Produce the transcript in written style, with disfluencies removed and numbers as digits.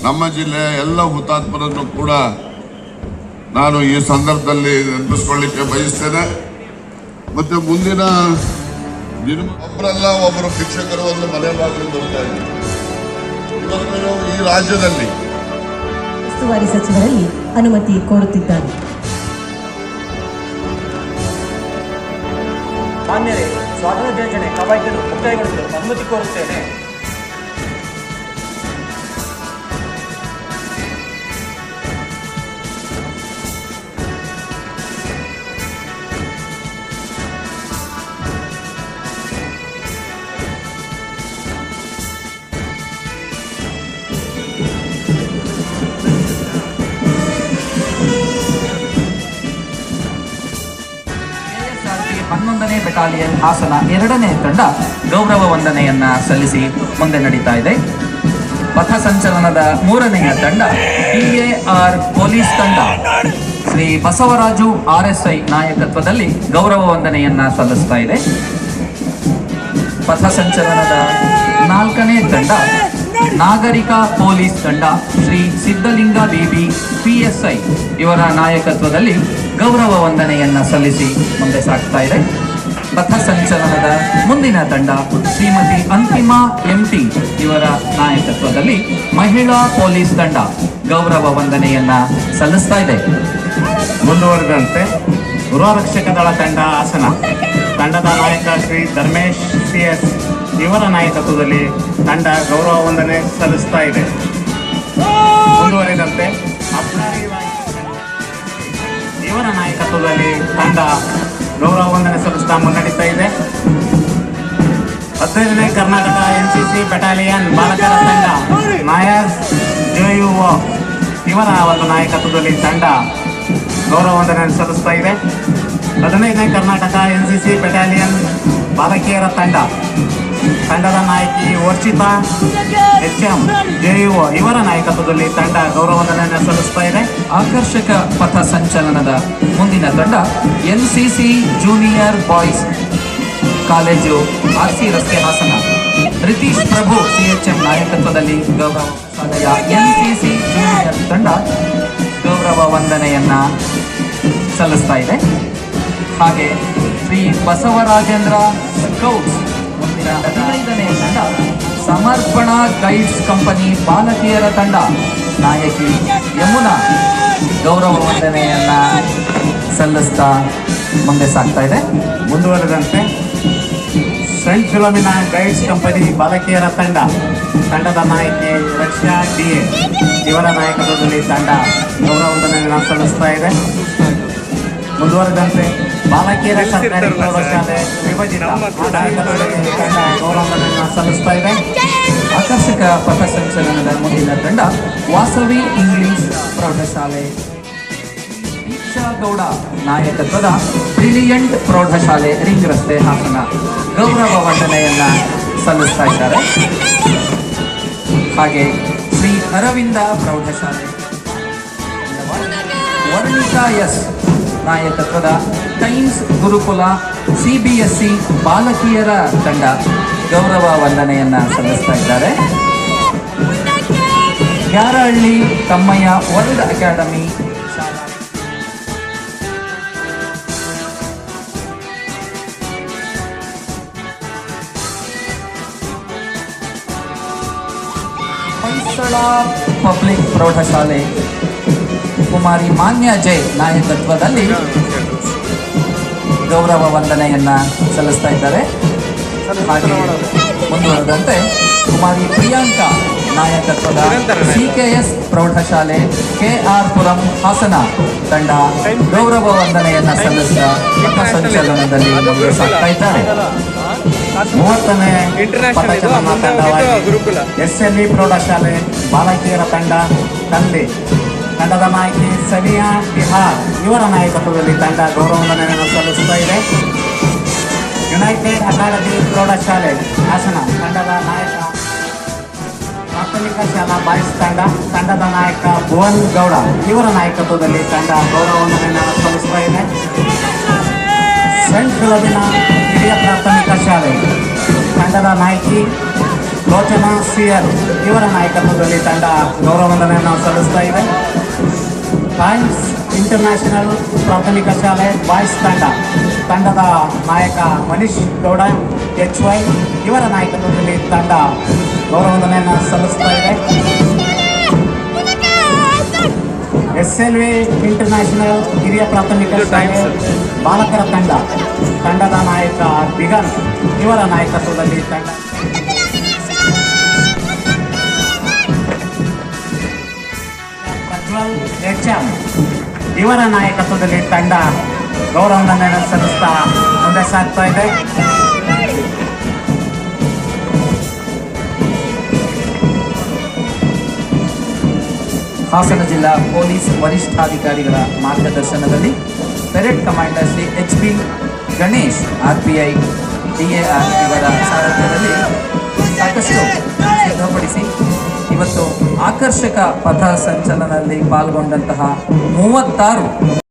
ನಮ್ಮ ಜಿಲ್ಲೆಯ ಎಲ್ಲ ಹುತಾತ್ಮರನ್ನು ಕೂಡ ನಾನು ಈ ಸಂದರ್ಭದಲ್ಲಿ ನೆನಪಿಸ್ಕೊಳ್ಳಿಕ್ಕೆ ಬಯಸ್ತೇನೆ. ಮತ್ತೆ ಮುಂದಿನ ಒಬ್ಬರಲ್ಲ ಒಬ್ಬರು ಶಿಕ್ಷಕರು ಒಂದು ಮನೆ ಬಾಗಿಲು ಬರ್ತಾ ಇದ್ದಾರೆ. ಇವತ್ತು ಈ ರಾಜ್ಯದಲ್ಲಿ ಉಸ್ತುವಾರಿ ಸಚಿವರಲ್ಲಿ ಅನುಮತಿ ಕೋರುತ್ತಿದ್ದಾರೆ. ಮಾನ್ಯರೇ, ಸ್ವಾತಂತ್ರ್ಯ ದಿನಾಚರಣೆ ಕವಾಯತನ್ನು ಮುಕ್ತಾಯಗೊಳಿಸಲು ಅನುಮತಿ ಕೋರುತ್ತೇನೆ. ಹನ್ನೊಂದನೇ ಬೆಟಾಲಿಯನ್ ಹಾಸನ 2ನೇ ತಂಡ ಗೌರವ ವಂದನೆಯನ್ನ ಸಲ್ಲಿಸಿ ಮುಂದೆ ನಡೀತಾ ಇದೆ. ಪಥಸಂಚಲನದ 3ನೆಯ ತಂಡ PAR ಪೊಲೀಸ್ ತಂಡ ಶ್ರೀ ಬಸವರಾಜು RSI ನಾಯಕತ್ವದಲ್ಲಿ ಗೌರವ ವಂದನೆಯನ್ನ ಸಲ್ಲಿಸ್ತಾ ಇದೆ. ಪಥಸಂಚಲನದ 4ನೇ ತಂಡ ನಾಗರಿಕ ಪೊಲೀಸ್ ತಂಡ ಶ್ರೀ ಸಿದ್ಧಲಿಂಗ BB PSI ಇವರ ನಾಯಕತ್ವದಲ್ಲಿ ಗೌರವ ವಂದನೆಯನ್ನ ಸಲ್ಲಿಸಿ ಮುಂದೆ ಸಾಗ್ತಾ ಇದೆ. ಪಥಸಂಚಲನದ ಮುಂದಿನ ತಂಡ ಶ್ರೀಮತಿ ಅಂತಿಮಾ MT ಇವರ ನಾಯಕತ್ವದಲ್ಲಿ ಮಹಿಳಾ ಪೊಲೀಸ್ ತಂಡ ಗೌರವ ವಂದನೆಯನ್ನ ಸಲ್ಲಿಸ್ತಾ ಇದೆ. ಮುಂದುವರೆದಂತೆ ಗೃಹರಕ್ಷಕ ದಳ ತಂಡ ಹಾಸನ ತಂಡದ ನಾಯಕ ಶ್ರೀ ಧರ್ಮೇಶ್ CS ಇವರ ನಾಯಕತ್ವದಲ್ಲಿ ತಂಡ ಗೌರವ ವಂದನೆ ಸಲ್ಲಿಸ್ತಾ ಇದೆ. ಮುಂದುವರೆದಂತೆ ಅಬ್ಕಾರಿ ಇವರ ನಾಯಕತ್ವದಲ್ಲಿ ತಂಡ ಗೌರವ ವಂದನೆ ಸಲ್ಲಿಸ್ತಾ ಮುನ್ನಡೀತಾ ಇದೆ. 15ನೇ ಕರ್ನಾಟಕ NCC ಬೆಟಾಲಿಯನ್ ಬಾಲಕರ ತಂಡ ನಾಯಕ್ JUO ಇವರ ಒಂದು ನಾಯಕತ್ವದಲ್ಲಿ ತಂಡ ಗೌರವ ವಂದನೆ ಸಲ್ಲಿಸ್ತಾ ಇದೆ. 15ನೇ ಕರ್ನಾಟಕ NCC ಬೆಟಾಲಿಯನ್ ಬಾಲಕಿಯರ ತಂಡದ ನಾಯಕಿ ವರ್ಷಿತಾ HM JUO ಇವರ ನಾಯಕತ್ವದಲ್ಲಿ ತಂಡ ಗೌರವ ವಂದನೆಯನ್ನು ಸಲ್ಲಿಸ್ತಾ ಇದೆ. ಆಕರ್ಷಕ ಪಥ ಸಂಚಲನದ ಮುಂದಿನ ತಂಡ NCC junior boys college RC ರಸ್ತೆ ಹಾಸನ ರಿತೀಶ್ ಪ್ರಭು CHM ನಾಯಕತ್ವದಲ್ಲಿ ಗೌರವ ಶಾಲೆಯ NCC ಜೂನಿಯರ್ ತಂಡ ಗೌರವ ವಂದನೆಯನ್ನ ಸಲ್ಲಿಸ್ತಾ ಇದೆ. ಹಾಗೆ ಶ್ರೀ ಬಸವರಾಜೇಂದ್ರ ಸ್ಕೌಟ್ಸ್ ಮುಂದಿನ 15ನೇ ತಂಡ ಸಮರ್ಪಣಾ ಗೈಡ್ಸ್ ಕಂಪನಿ ಬಾಲಕಿಯರ ತಂಡ ನಾಯಕಿ ಯಮುನಾ ಗೌರವ ವಂದನೆಯನ್ನ ಸಲ್ಲಿಸ್ತಾ ಮುಂದೆ ಸಾಗ್ತಾ ಇದೆ. ಮುಂದುವರೆದಂತೆ ಸೆಂಟ್ ಫಿಲೋಮಿನಾ ಗೈಡ್ಸ್ ಕಂಪನಿ ಬಾಲಕಿಯರ ತಂಡದ ನಾಯಕಿ ರಕ್ಷಾ DA ಇವರ ನಾಯಕತ್ವದಲ್ಲಿ ತಂಡ ಗೌರವ ವಂದನೆಯನ್ನು ಸಲ್ಲಿಸ್ತಾ ಇದೆ. ಮುಂದುವರೆದಂತೆ ಬಾಲಕಿಯರ ಸರ್ಕಾರಿ ಪ್ರೌಢಶಾಲೆ ವಿಭಜಿತ ನಾಯಕತ್ವದಲ್ಲಿ ತಂಡ ಗೌರವ ವಂದನೆಯನ್ನು ಸಲ್ಲಿಸ್ತಾ ಇದೆ. ಆಕರ್ಷಕ ಪಥಸಂಚಲನದ ಮುಂದಿನ ತಂಡ ವಾಸವಿ ಇಂಗ್ಲಿಷ್ ಪ್ರೌಢಶಾಲೆ ದೀಕ್ಷಾ ಗೌಡ ನಾಯಕತ್ವದ ಬ್ರಿಲಿಯಂಟ್ ಪ್ರೌಢಶಾಲೆ ರಿಂಗ್ ರಸ್ತೆ ಹಾಸನ ಗೌರವ ವಂದನೆಯನ್ನ ಸಲ್ಲಿಸ್ತಾ ಇದ್ದಾರೆ. ಹಾಗೆ ಶ್ರೀ ಅರವಿಂದ ಪ್ರೌಢಶಾಲೆ ವರ್ಣಿಕಾ S ನಾಯಕತ್ವದ ಟೈಮ್ಸ್ ಗುರುಕುಲ CBSE ಬಾಲಕಿಯರ ತಂಡ ಗೌರವ ವಂದನೆಯನ್ನ ಸಲ್ಲಿಸ್ತಾ ಇದ್ದಾರೆ. ಗ್ಯಾರಹಳ್ಳಿ ತಮ್ಮಯ್ಯ ವರ್ಲ್ಡ್ ಅಕಾಡೆಮಿ ಶಾಲಾ ಹೊಯ್ಸಳ ಪಬ್ಲಿಕ್ ಪ್ರೌಢಶಾಲೆ ಕುಮಾರಿ ಮಾನ್ಯ ಜೈ ನಾಯಕತ್ವದಲ್ಲಿ ಗೌರವ ವಂದನೆಯನ್ನ ಸಲ್ಲಿಸ್ತಾ ಇದ್ದಾರೆ. ಹಾಗೆ ಮುಂದುವರೆದಂತೆ ಕುಮಾರಿ ಪ್ರಿಯಾಂಕಾ ನಾಯಕತ್ವದ CKS ಪ್ರೌಢಶಾಲೆ KR ಪುರಂ ಹಾಸನ ತಂಡ ಗೌರವ ವಂದನೆಯನ್ನ ಸಲ್ಲಿಸಿದ ಪಥಸಂಚಲನದಲ್ಲಿ ಮುಂದೆ ಸಾಗ್ತಾ ಇದ್ದಾರೆ. 30ನೇ ಪಥಸಂಚಲನ ತಂಡವಾಗಿ SLE ಪ್ರೌಢಶಾಲೆ ಬಾಲಕಿಯರ ತಂಡದ ನಾಯಕಿ ಸನಿಯಾ ಬಿಹಾರ್ ಇವರ ನಾಯಕತ್ವದಲ್ಲಿ ತಂಡ ಗೌರವ ವಂದನೆಯನ್ನು ಸಲ್ಲಿಸ್ತಾ ಇದೆ. ಯುನೈಟೆಡ್ ಅಕಾಡೆಮಿ ಪ್ರೌಢಶಾಲೆ ಹಾಸನ ತಂಡದ ನಾಯಕ ಪ್ರಾಥಮಿಕ ಶಾಲಾ ಬಾಯ್ಸ್ ತಂಡದ ನಾಯಕ ಭುವನ್ ಗೌಡ ಇವರ ನಾಯಕತ್ವದಲ್ಲಿ ತಂಡ ಗೌರವ ವಂದನೆಯನ್ನು ಸಲ್ಲಿಸ್ತಾ ಇದೆ. ಸೆಂಟ್ ಫಿಲೋಮಿನಾ ಹಿರಿಯ ಪ್ರಾಥಮಿಕ ಶಾಲೆ ತಂಡದ ನಾಯಕಿ ಲೋಚನಾ ಸಿಯರ್ ಇವರ ನಾಯಕತ್ವದಲ್ಲಿ ತಂಡ ಗೌರವ ವಂದನೆಯನ್ನು ಸಲ್ಲಿಸ್ತಾ ಇದೆ. ಟೈಮ್ಸ್ ಇಂಟರ್ನ್ಯಾಷನಲ್ ಪ್ರಾಥಮಿಕ ಶಾಲೆ ಬಾಯ್ಸ್ ತಂಡದ ನಾಯಕ ಮನೀಶ್ ಗೌಡ HY ಇವರ ನಾಯಕತ್ವದಲ್ಲಿ ತಂಡ ಗೌರವ ವಂದನೆಯನ್ನು ಸಲ್ಲಿಸ್ತಾ ಇದೆ. SLV ಇಂಟರ್ನ್ಯಾಷನಲ್ ಹಿರಿಯ ಪ್ರಾಥಮಿಕ ಶಾಲೆ ಬಾಲಕರ ತಂಡದ ನಾಯಕ ದಿಗಂತ್ ಇವರ ನಾಯಕತ್ವದಲ್ಲಿ ತಂಡ ಪ್ರಜ್ವಲ್ HM ಇವರ ನಾಯಕತ್ವದಲ್ಲಿ ತಂಡ ಗೌರವ ವಂದನೆಯನ್ನು ಸಲ್ಲಿಸ್ತಾ ಮುಂದೆ ಸಾಗ್ತಾ ಇದೆ. ಹಾಸನ ಜಿಲ್ಲಾ ಪೊಲೀಸ್ ವರಿಷ್ಠಾಧಿಕಾರಿಗಳ ಮಾರ್ಗದರ್ಶನದಲ್ಲಿ parade commander Shri HP Ganesh RPI DAR ಇವರ ಸಾರಥ್ಯದಲ್ಲಿ ಸಾಕಷ್ಟು ಸಿದ್ಧಪಡಿಸಿ ಇವತ್ತು ಆಕರ್ಷಕ ಪಥ ಸಂಚಲನದಲ್ಲಿ ಪಾಲ್ಗೊಂಡಂತಹ 36